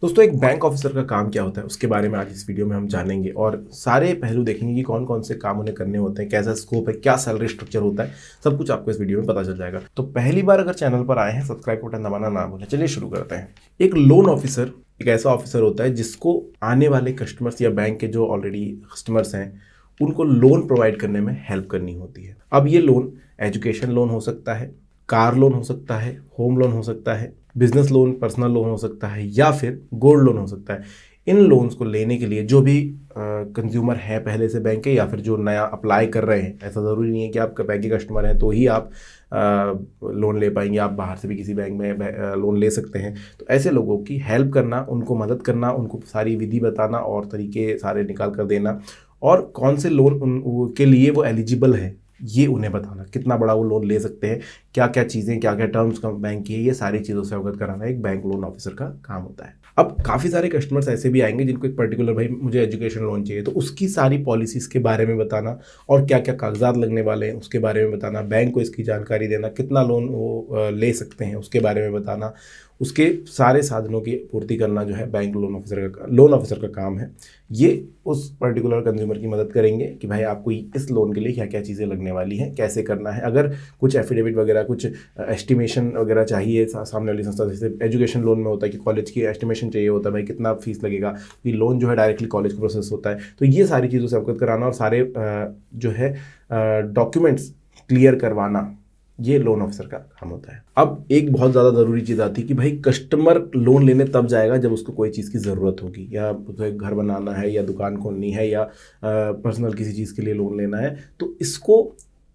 दोस्तों, एक bank officer का काम क्या होता है उसके बारे में आज इस वीडियो में हम जानेंगे और सारे पहलू देखेंगे कि कौन कौन से काम उन्हें करने होते हैं, कैसा स्कोप है, क्या सैलरी स्ट्रक्चर होता है। सब कुछ आपको इस वीडियो में पता चल जाएगा। तो पहली बार अगर चैनल पर आए हैं, सब्सक्राइब बटन दबाना ना भूलें। चलिए शुरू करते हैं। एक लोन ऑफिसर एक ऐसा ऑफिसर होता है जिसको आने वाले कस्टमर्स या बैंक के जो ऑलरेडी कस्टमर्स हैं उनको लोन प्रोवाइड करने में हेल्प करनी होती है। अब ये लोन एजुकेशन लोन हो सकता है, कार लोन हो सकता है, होम लोन हो सकता है, बिजनेस लोन, पर्सनल लोन हो सकता है या फिर गोल्ड लोन हो सकता है। इन लोन्स को लेने के लिए जो भी कंज्यूमर है पहले से बैंक के या फिर जो नया अप्लाई कर रहे हैं, ऐसा ज़रूरी नहीं है कि आप बैंक के कस्टमर हैं तो ही आप लोन ले पाएंगे। आप बाहर से भी किसी बैंक में लोन ले सकते हैं। तो ऐसे लोगों की हेल्प करना, उनको मदद करना, उनको सारी विधि बताना और तरीके सारे निकाल कर देना और कौन से लोन के लिए वो एलिजिबल है ये उन्हें बताना, कितना बड़ा वो लोन ले सकते हैं, क्या क्या चीज़ें, क्या क्या टर्म्स का बैंक की है, ये सारी चीज़ों से अवगत कराना एक बैंक लोन ऑफिसर का काम होता है। अब काफ़ी सारे कस्टमर्स ऐसे भी आएंगे जिनको एक पर्टिकुलर भाई मुझे एजुकेशन लोन चाहिए, तो उसकी सारी पॉलिसीज़ के बारे में बताना और क्या क्या कागजात लगने वाले हैं उसके बारे में बताना, बैंक को इसकी जानकारी देना, कितना लोन वो ले सकते हैं उसके बारे में बताना, उसके सारे साधनों की पूर्ति करना जो है बैंक लोन ऑफिसर का काम है। ये उस पर्टिकुलर कंज्यूमर की मदद करेंगे कि भाई आपको इस लोन के लिए क्या क्या चीज़ें लगने वाली हैं, कैसे करना है। अगर कुछ एफिडेविट वगैरह, कुछ एस्टिमेशन वगैरह चाहिए सामने वाली संस्था, जैसे एजुकेशन लोन में होता है कि कॉलेज की एस्टिमेशन चाहिए होता है, भाई कितना फीस लगेगा, ये लोन जो है डायरेक्टली कॉलेज को प्रोसेस होता है। तो ये सारी चीज़ों से अवगत कराना और सारे जो है डॉक्यूमेंट्स क्लियर करवाना, ये लोन ऑफिसर का काम होता है। अब एक बहुत ज़्यादा ज़रूरी चीज़ आती है कि भाई कस्टमर लोन लेने तब जाएगा जब उसको कोई चीज़ की ज़रूरत होगी, या उसे घर बनाना है या दुकान खोलनी है या पर्सनल किसी चीज़ के लिए लोन लेना है। तो इसको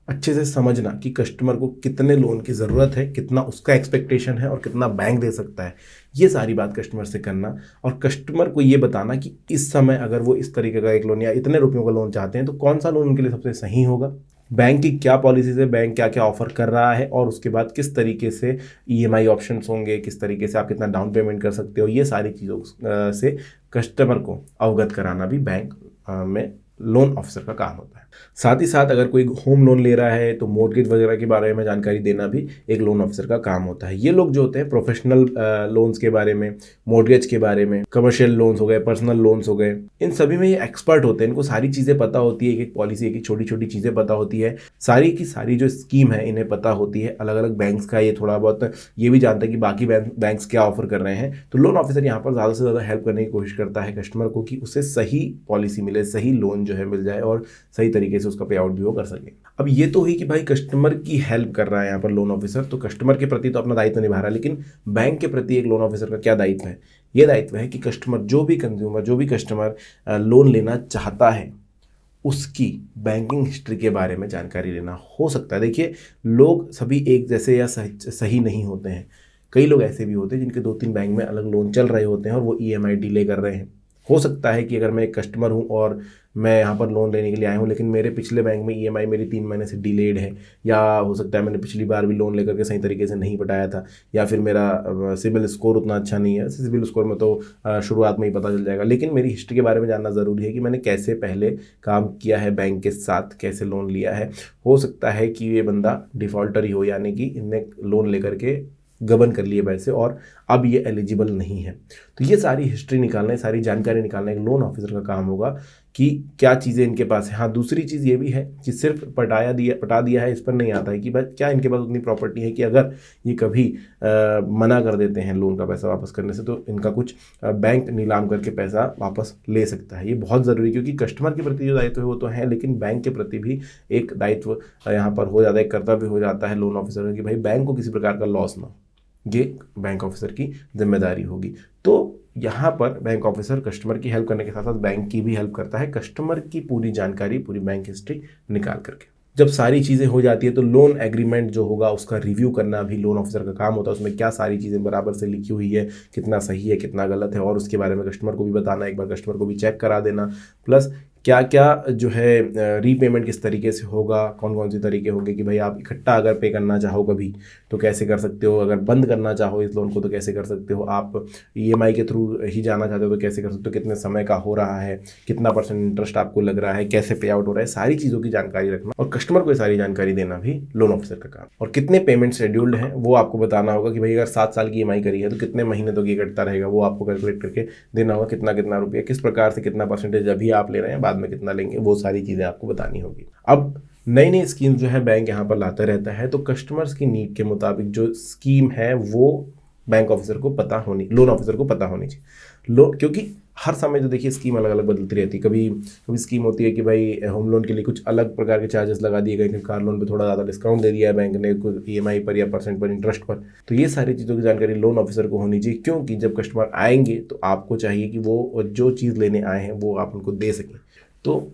अच्छे से समझना कि कस्टमर को कितने लोन की ज़रूरत है, कितना उसका एक्सपेक्टेशन है और कितना बैंक दे सकता है, ये सारी बात कस्टमर से करना और कस्टमर को ये बताना कि इस समय अगर वो इस तरीके का एक लोन या इतने रुपयों का लोन चाहते हैं तो कौन सा लोन उनके लिए सबसे सही होगा, बैंक की क्या पॉलिसीज है, बैंक क्या क्या ऑफर कर रहा है और उसके बाद किस तरीके से ईएमआई ऑप्शंस होंगे, किस तरीके से आप कितना डाउन पेमेंट कर सकते हो। ये सारी चीज़ों से कस्टमर को अवगत कराना भी बैंक में लोन ऑफिसर का काम होता है। साथ ही साथ अगर कोई होम लोन ले रहा है तो मॉर्गेज वगैरह के बारे में जानकारी देना भी एक लोन ऑफिसर का काम होता है। ये लोग जो होते हैं प्रोफेशनल लोन्स के बारे में, मॉर्गेज के बारे में, कमर्शियल लोन्स हो गए, पर्सनल लोन्स हो गए, इन सभी में ये एक्सपर्ट होते हैं। इनको सारी चीज़ें पता होती है, एक एक पॉलिसी, एक एक छोटी छोटी चीज़ें पता होती है, सारी की सारी जो स्कीम है इन्हें पता होती है। अलग अलग बैंक्स का ये थोड़ा बहुत ये भी जानता है कि बाकी बैंक्स क्या ऑफर कर रहे हैं। तो लोन ऑफिसर यहाँ पर ज़्यादा से ज़्यादा हेल्प करने की कोशिश करता है कस्टमर को कि उसे सही पॉलिसी मिले, सही लोन जो है मिल जाए और सही तरीके से उसका पे आउट भी वो कर सके। अब ये तो हुई कि भाई कस्टमर की हेल्प कर रहा है यहाँ पर लोन ऑफिसर, तो कस्टमर के प्रति तो अपना दायित्व निभा रहा है, लेकिन बैंक के प्रति एक लोन ऑफिसर का क्या दायित्व है? ये दायित्व है कि कस्टमर, जो भी कस्टमर लोन लेना चाहता है उसकी बैंकिंग हिस्ट्री के बारे में जानकारी लेना। हो सकता है, देखिए, लोग सभी एक जैसे या सही नहीं होते हैं। कई लोग ऐसे भी होते हैं जिनके 2-3 बैंक में अलग लोन चल रहे होते हैं और वो ईएमआई डिले कर रहे हैं। हो सकता है कि अगर मैं एक कस्टमर हूं और मैं यहाँ पर लोन लेने के लिए आया हूँ लेकिन मेरे पिछले बैंक में ईएमआई मेरी 3 महीने से डिलेड है, या हो सकता है मैंने पिछली बार भी लोन लेकर के सही तरीके से नहीं पटाया था, या फिर मेरा सिबिल स्कोर उतना अच्छा नहीं है। सिबिल स्कोर में तो शुरुआत में ही पता चल जाएगा, लेकिन मेरी हिस्ट्री के बारे में जानना ज़रूरी है कि मैंने कैसे पहले काम किया है बैंक के साथ, कैसे लोन लिया है। हो सकता है कि ये बंदा डिफ़ॉल्टर ही हो, यानी कि इनने लोन लेकर के गबन कर लिए पैसे और अब ये एलिजिबल नहीं है। तो ये सारी हिस्ट्री निकालना, सारी जानकारी निकालना एक लोन ऑफिसर का काम होगा कि क्या चीज़ें इनके पास है। हाँ, दूसरी चीज़ ये भी है कि सिर्फ पटा दिया है इस पर नहीं आता है कि भाई क्या इनके पास उतनी प्रॉपर्टी है कि अगर ये कभी मना कर देते हैं लोन का पैसा वापस करने से तो इनका कुछ बैंक नीलाम करके पैसा वापस ले सकता है। ये बहुत ज़रूरी, क्योंकि कस्टमर के प्रति जो दायित्व है वो तो है, लेकिन बैंक के प्रति भी एक दायित्व यहाँ पर हो जाता है, एक कर्तव्य हो जाता है लोन ऑफिसर का कि भाई बैंक को किसी प्रकार का लॉस ना, ये बैंक ऑफिसर की जिम्मेदारी होगी। तो यहाँ पर बैंक ऑफिसर कस्टमर की हेल्प करने के साथ साथ बैंक की भी हेल्प करता है, कस्टमर की पूरी जानकारी, पूरी बैंक हिस्ट्री निकाल करके। जब सारी चीज़ें हो जाती है तो लोन एग्रीमेंट जो होगा उसका रिव्यू करना भी लोन ऑफिसर का काम होता है। उसमें क्या सारी चीज़ें बराबर से लिखी हुई है, कितना सही है, कितना गलत है, और उसके बारे में कस्टमर को भी बताना, एक बार कस्टमर को भी चेक करा देना, प्लस क्या क्या जो है रीपेमेंट किस तरीके से होगा, कौन कौन से तरीके होंगे कि भाई आप इकट्ठा अगर पे करना चाहो कभी तो कैसे कर सकते हो, अगर बंद करना चाहो इस लोन को तो कैसे कर सकते हो, आप ईएमआई के थ्रू ही जाना चाहते हो तो कैसे कर सकते हो, कितने समय का हो रहा है, कितना % इंटरेस्ट आपको लग रहा है, कैसे पे आउट हो रहा है, सारी चीज़ों की जानकारी रखना और कस्टमर को ये सारी जानकारी देना भी लोन ऑफिसर का काम। और कितने पेमेंट शेड्यूल्ड हैं वो आपको बताना होगा कि भाई अगर 7 साल की ईएमआई करी है तो कितने महीने तक ये कटता रहेगा, वो आपको कैलकुलेट करके देना होगा, कितना कितना रुपया किस प्रकार से कितना % अभी आप ले रहे हैं बाद में कितना लेंगे, वो सारी चीज़ें आपको बतानी होगी। अब नई नई स्कीम जो है बैंक यहाँ पर लाता रहता है, तो कस्टमर्स की नीड के मुताबिक जो स्कीम है वो बैंक ऑफिसर को पता होनी, लोन ऑफिसर को पता होनी चाहिए। क्योंकि हर समय तो देखिए स्कीम अलग अलग बदलती रहती है। कभी कभी स्कीम होती है कि भाई होम लोन के लिए कुछ अलग प्रकार के चार्जेस लगा दिए गए, कार लोन पे थोड़ा ज़्यादा डिस्काउंट दे दिया है बैंक ने कुछ ईएमआई पर या % पर, इंटरेस्ट पर। तो ये सारी चीज़ों की जानकारी लोन ऑफिसर को होनी चाहिए, क्योंकि जब कस्टमर आएंगे तो आपको चाहिए कि वो जो चीज़ लेने आए हैं वो आप उनको दे सकें। तो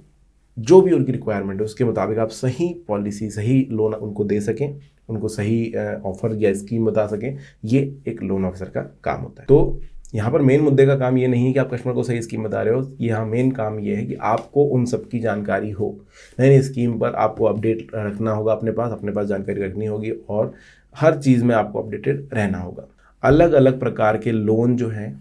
जो भी उनकी रिक्वायरमेंट है उसके मुताबिक आप सही पॉलिसी, सही लोन उनको दे सकें, उनको सही ऑफर या स्कीम बता सकें, ये एक लोन ऑफिसर का काम होता है। तो यहाँ पर मेन मुद्दे का काम ये नहीं है कि आप कस्टमर को सही स्कीम बता रहे हो, यहाँ मेन काम ये है कि आपको उन सब की जानकारी हो। नई नई स्कीम पर आपको अपडेट रखना होगा, अपने पास जानकारी रखनी होगी और हर चीज़ में आपको अपडेटेड रहना होगा। अलग अलग प्रकार के लोन जो हैं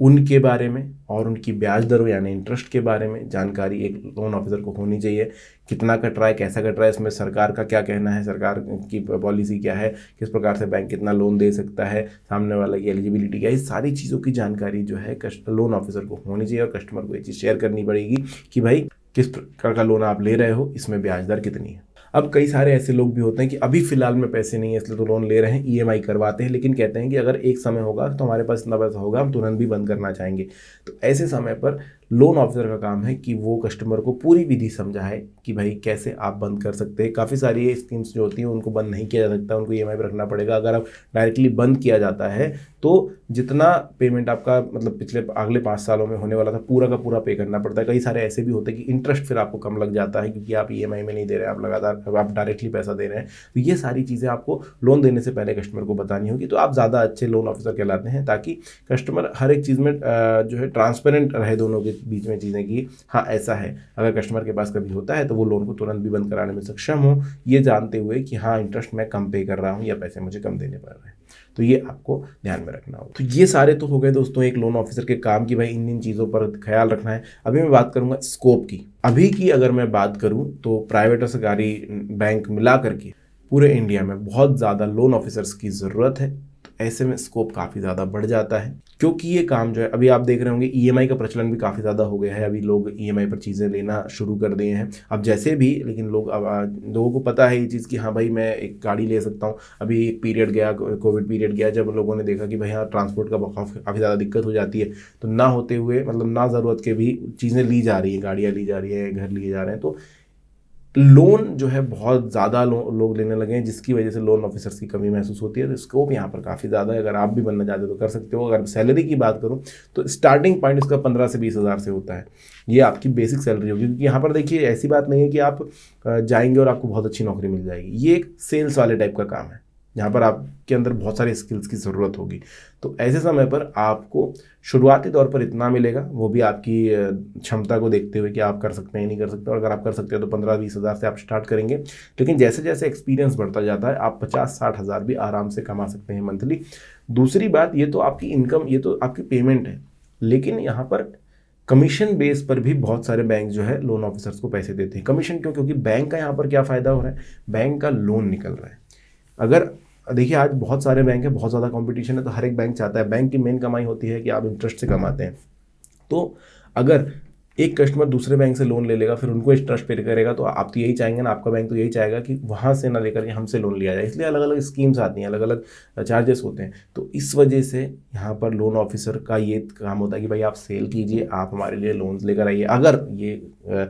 उनके बारे में और उनकी ब्याज दरों यानी इंटरेस्ट के बारे में जानकारी एक लोन ऑफिसर को होनी चाहिए। कितना कट रहा है, कैसा कट रहा है, इसमें सरकार का क्या कहना है, सरकार की पॉलिसी क्या है, किस प्रकार से बैंक कितना लोन दे सकता है, सामने वाला की एलिजिबिलिटी क्या है, इस सारी चीज़ों की जानकारी जो है लोन ऑफिसर को होनी चाहिए। और कस्टमर को ये चीज़ शेयर करनी पड़ेगी कि भाई किस प्रकार का लोन आप ले रहे हो, इसमें ब्याज दर कितनी है। अब कई सारे ऐसे लोग भी होते हैं कि अभी फ़िलहाल में पैसे नहीं है इसलिए तो लोन ले रहे हैं, ईएमआई करवाते हैं, लेकिन कहते हैं कि अगर एक समय होगा तो हमारे पास इतना पैसा होगा हम तुरंत भी बंद करना चाहेंगे। तो ऐसे समय पर लोन ऑफिसर का काम है कि वो कस्टमर को पूरी विधि समझाए कि भाई कैसे आप बंद कर सकते हैं। काफ़ी सारी स्कीम्स जो होती हैं उनको बंद नहीं किया जा सकता, उनको ईएमआई पर रखना पड़ेगा। अगर आप डायरेक्टली बंद किया जाता है तो जितना पेमेंट आपका मतलब अगले 5 सालों में होने वाला था पूरा का पूरा पे करना पड़ता है। कई सारे ऐसे भी होते हैं कि इंटरेस्ट फिर आपको कम लग जाता है क्योंकि आप ईएमआई में नहीं दे रहे हैं, आप लगातार आप डायरेक्टली पैसा दे रहे हैं। तो ये सारी चीज़ें आपको लोन देने से पहले कस्टमर को बतानी होगी, तो आप ज़्यादा अच्छे लोन ऑफिसर कहलाते हैं, ताकि कस्टमर हर एक चीज़ में जो है ट्रांसपेरेंट रहे दोनों के बीच में चीज़ें कि हाँ ऐसा है। अगर कस्टमर के पास कभी होता है तो वो लोन को तुरंत भी बंद कराने में सक्षम हो, ये जानते हुए कि हाँ इंटरेस्ट मैं कम पे कर रहा हूँ या पैसे मुझे कम देने पड़ रहे हैं। तो ये आपको ध्यान में रखना होगा। तो ये सारे तो हो गए दोस्तों एक लोन ऑफिसर के काम की भाई इन चीज़ों पर ख्याल रखना है। अभी मैं बात करूंगा स्कोप की। अभी की अगर मैं बात करूं तो प्राइवेट और सरकारी बैंक मिला करके पूरे इंडिया में बहुत ज़्यादा लोन ऑफिसर्स की ज़रूरत है। तो ऐसे में स्कोप काफ़ी ज़्यादा बढ़ जाता है, क्योंकि ये काम जो है अभी आप देख रहे होंगे ईएमआई का प्रचलन भी काफ़ी ज़्यादा हो गया है। अभी लोग ईएमआई पर चीज़ें लेना शुरू कर दिए हैं। अब जैसे भी, लेकिन लोगों को पता है ये चीज़ कि हाँ भाई मैं एक गाड़ी ले सकता हूँ। अभी एक पीरियड गया, कोविड पीरियड गया, जब लोगों ने देखा कि भाई हाँ ट्रांसपोर्ट का काफ़ी ज़्यादा दिक्कत हो जाती है, तो ना होते हुए मतलब ना ज़रूरत के भी चीज़ें ली जा रही हैं, गाड़ियाँ ली जा रही है, घर लिए जा रहे हैं। तो लोन जो है बहुत ज़्यादा लोग लेने लगे हैं, जिसकी वजह से लोन ऑफिसर्स की कमी महसूस होती है। तो स्कोप यहाँ पर काफ़ी ज़्यादा है। अगर आप भी बनना चाहते हो तो कर सकते हो। अगर सैलरी की बात करूँ तो स्टार्टिंग पॉइंट इसका 15 से 20 हज़ार से होता है। ये आपकी बेसिक सैलरी होगी, क्योंकि यहाँ पर देखिए ऐसी बात नहीं है कि आप जाएंगे और आपको बहुत अच्छी नौकरी मिल जाएगी। ये एक सेल्स वाले टाइप का काम है, जहाँ पर आपके अंदर बहुत सारे स्किल्स की ज़रूरत होगी। तो ऐसे समय पर आपको शुरुआती तौर पर इतना मिलेगा, वो भी आपकी क्षमता को देखते हुए कि आप कर सकते हैं नहीं कर सकते। और अगर आप कर सकते हैं तो 15-20 हज़ार से आप स्टार्ट करेंगे। लेकिन जैसे जैसे एक्सपीरियंस बढ़ता जाता है आप 50-60 हज़ार भी आराम से कमा सकते हैं मंथली। दूसरी बात, ये तो आपकी इनकम, ये तो आपकी पेमेंट है, लेकिन यहाँ पर कमीशन बेस पर भी बहुत सारे बैंक जो है लोन ऑफिसर्स को पैसे देते हैं। कमीशन क्यों? क्योंकि बैंक का यहाँ पर क्या फ़ायदा हो रहा है, बैंक का लोन निकल रहा है। अगर देखिए आज बहुत सारे बैंक हैं, बहुत ज़्यादा कंपटीशन है, तो हर एक बैंक चाहता है, बैंक की मेन कमाई होती है कि आप इंटरेस्ट से कमाते हैं। तो अगर एक कस्टमर दूसरे बैंक से लोन ले लेगा फिर उनको इंटरेस्ट पे करेगा, तो आप तो यही चाहेंगे ना, आपका बैंक तो यही चाहेगा कि वहाँ से ना लेकर के हमसे लोन लिया जाए। इसलिए अलग अलग स्कीम्स आती हैं, अलग अलग चार्जेस होते हैं। तो इस वजह से यहाँ पर लोन ऑफिसर का ये काम होता है कि भाई आप सेल कीजिए, आप हमारे लिए लोन्स लेकर आइए। अगर ये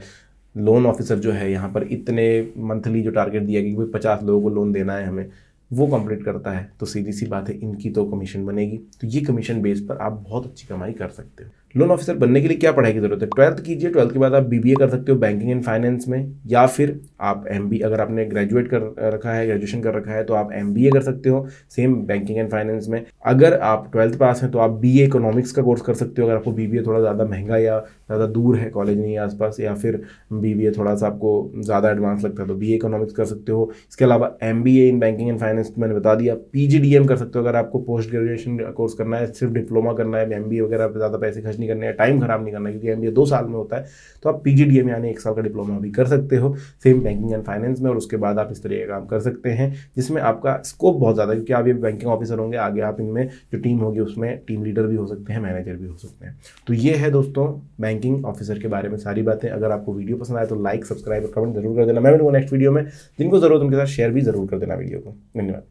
लोन ऑफिसर जो है यहाँ पर इतने मंथली जो टारगेट दिया कि भाई 50 लोगों को लोन देना है हमें, वो कंप्लीट करता है, तो सीधी सी बात है इनकी तो कमीशन बनेगी। तो ये कमीशन बेस पर आप बहुत अच्छी कमाई कर सकते हो। लोन ऑफिसर बनने के लिए क्या पढ़ाई की जरूरत है? 12th कीजिए, 12th के बाद आप बीबीए कर सकते हो बैंकिंग एंड फाइनेंस में, या फिर आप एमबी, अगर आपने ग्रेजुएट कर रखा है, ग्रेजुएशन कर रखा है, तो आप एमबीए कर सकते हो सेम बैंकिंग एंड फाइनेंस में। अगर आप 12th पास हैं तो आप बीए इकोनॉमिक्स का कोर्स कर सकते हो, अगर आपको बीबीए थोड़ा ज़्यादा महंगा या ज़्यादा दूर है, कॉलेज नहीं है आसपास, या फिर बीबीए थोड़ा सा आपको ज़्यादा एडवांस लगता है तो बीए इकोनॉमिक्स कर सकते हो। इसके अलावा MBA in banking and finance मैंने बता दिया। पीजीडीएम कर सकते हो अगर आपको पोस्ट ग्रेजुएशन कोर्स करना है, सिर्फ डिप्लोमा करना है, एमबीए वगैरह पे ज़्यादा पैसे खर्च नहीं करने हैं, टाइम खराब नहीं करना है, क्योंकि एमबीए 2 साल में होता है, तो आप पीजीडीएम यानी 1 साल का डिप्लोमा भी कर सकते हो सेम बैंकिंग एंड फाइनेंस में। और उसके बाद आप इस तरह का काम कर सकते हैं जिसमें आपका स्कोप बहुत ज़्यादा है, क्योंकि आप ये बैंकिंग ऑफिसर होंगे, आगे आप इनमें जो टीम होगी उसमें टीम लीडर भी हो सकते हैं, मैनेजर भी हो सकते हैं। तो ये है दोस्तों बैंकिंग ऑफिसर के बारे में सारी बातें। अगर आपको वीडियो पसंद आए तो लाइक, सब्सक्राइब और कमेंट जरूर कर देना। मैं मिलूंगा नेक्स्ट वीडियो में। जिनको जरूरत उनके साथ शेयर भी जरूर कर देना वीडियो को। धन्यवाद।